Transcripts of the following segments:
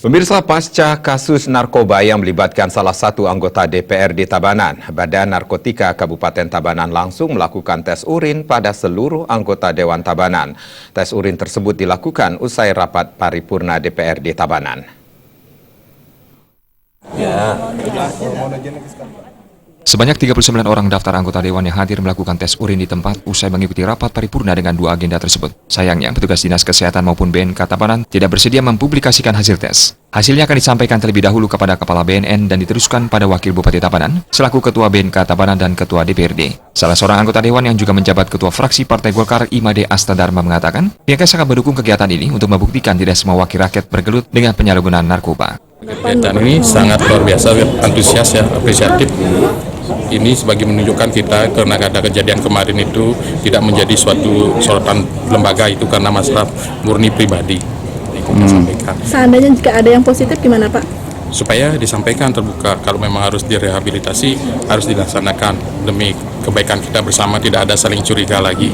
Pemirsa, pasca kasus narkoba yang melibatkan salah satu anggota DPRD Tabanan, Badan Narkotika Kabupaten Tabanan langsung melakukan tes urin pada seluruh anggota Dewan Tabanan. Tes urin tersebut dilakukan usai rapat paripurna DPRD Tabanan. Sebanyak 39 orang daftar anggota Dewan yang hadir melakukan tes urin di tempat usai mengikuti rapat paripurna dengan dua agenda tersebut. Sayangnya, petugas Dinas Kesehatan maupun BNK Tabanan tidak bersedia mempublikasikan hasil tes. Hasilnya akan disampaikan terlebih dahulu kepada Kepala BNN dan diteruskan pada Wakil Bupati Tabanan, selaku Ketua BNK Tabanan dan Ketua DPRD. Salah seorang anggota Dewan yang juga menjabat Ketua Fraksi Partai Golkar, Imade Astadharma mengatakan, pihaknya sangat mendukung kegiatan ini untuk membuktikan tidak semua wakil rakyat bergelut dengan penyalahgunaan narkoba. Kegiatan ini sangat luar biasa, antusias ya, apresiatif. Ini sebagai menunjukkan kita karena ada kejadian kemarin itu tidak menjadi suatu sorotan lembaga itu karena masalah murni pribadi. Kita sampaikan. Seandainya jika ada yang positif gimana Pak? Supaya disampaikan terbuka, kalau memang harus direhabilitasi harus dilaksanakan demi kebaikan kita bersama, tidak ada saling curiga lagi.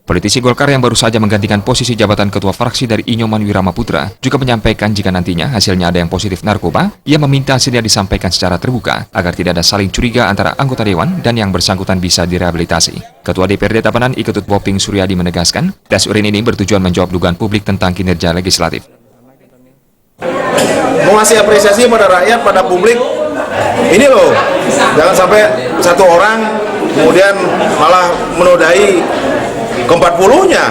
Politisi Golkar yang baru saja menggantikan posisi jabatan ketua fraksi dari Inyoman Wirama Putra juga menyampaikan jika nantinya hasilnya ada yang positif narkoba, ia meminta hasilnya disampaikan secara terbuka agar tidak ada saling curiga antara anggota Dewan dan yang bersangkutan bisa direhabilitasi. Ketua DPRD Tabanan Iketut Poping Suryadi menegaskan, tes urin ini bertujuan menjawab dugaan publik tentang kinerja legislatif. Mau ngasih apresiasi pada rakyat, pada publik, ini loh, jangan sampai satu orang kemudian malah menodai ke-40-nya.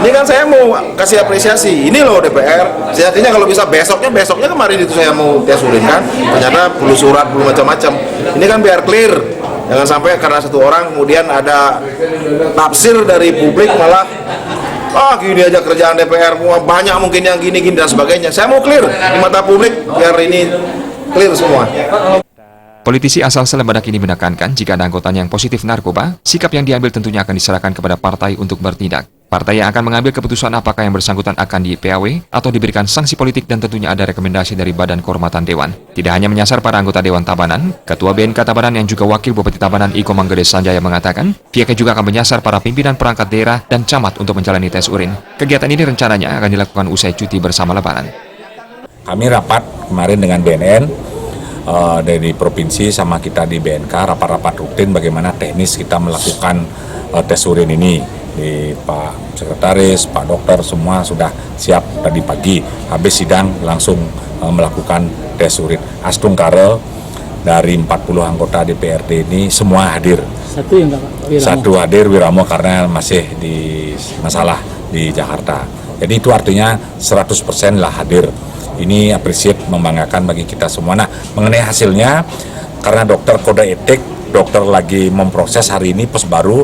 Ini kan saya mau kasih apresiasi. Ini loh DPR. Sejatinya kalau bisa besoknya kemarin itu saya mau tes urin kan. Ternyata perlu surat, perlu macam-macam. Ini kan biar clear. Jangan sampai karena satu orang kemudian ada tafsir dari publik malah gini aja kerjaan DPR, banyak mungkin yang gini-gini dan sebagainya. Saya mau clear di mata publik biar ini clear semua. Politisi asal Selembadak ini menekankan jika ada anggotanya yang positif narkoba, sikap yang diambil tentunya akan diserahkan kepada partai untuk bertindak. Partai yang akan mengambil keputusan apakah yang bersangkutan akan di-PAW atau diberikan sanksi politik dan tentunya ada rekomendasi dari Badan Kehormatan Dewan. Tidak hanya menyasar para anggota Dewan Tabanan, Ketua BNK Tabanan yang juga Wakil Bupati Tabanan Iko Manggede Sanjaya mengatakan, pihaknya juga akan menyasar para pimpinan perangkat daerah dan camat untuk menjalani tes urin. Kegiatan ini rencananya akan dilakukan usai cuti bersama Lebaran. Kami rapat kemarin dengan BNN, dari provinsi sama kita di BNK, rapat-rapat rutin bagaimana teknis kita melakukan tes urin ini. Di Pak Sekretaris, Pak Dokter semua sudah siap tadi pagi. Habis sidang langsung melakukan tes urin. Astung Karel dari 40 anggota DPRD ini semua hadir. Satu yang enggak Pak? Wiramo. Satu hadir Wiramo karena masih di masalah di Jakarta. Jadi itu artinya 100% lah hadir. Ini apresiat, membanggakan bagi kita semua. Nah, mengenai hasilnya, karena dokter kode etik, dokter lagi memproses hari ini pos baru,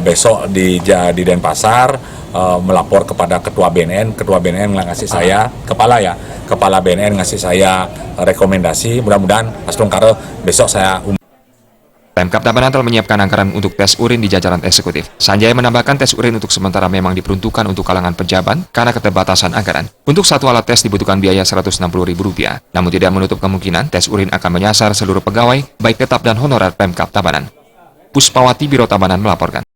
besok di Denpasar melapor kepada Ketua BNN ngasih saya, Kepala BNN ngasih saya rekomendasi, mudah-mudahan Astung Karel besok saya Pemkab Tabanan telah menyiapkan anggaran untuk tes urin di jajaran eksekutif. Sanjaya menambahkan tes urin untuk sementara memang diperuntukkan untuk kalangan pejabat karena keterbatasan anggaran. Untuk satu alat tes dibutuhkan biaya Rp160.000. Namun tidak menutup kemungkinan tes urin akan menyasar seluruh pegawai, baik tetap dan honorer Pemkab Tabanan. Puspawati, Biro Tabanan melaporkan.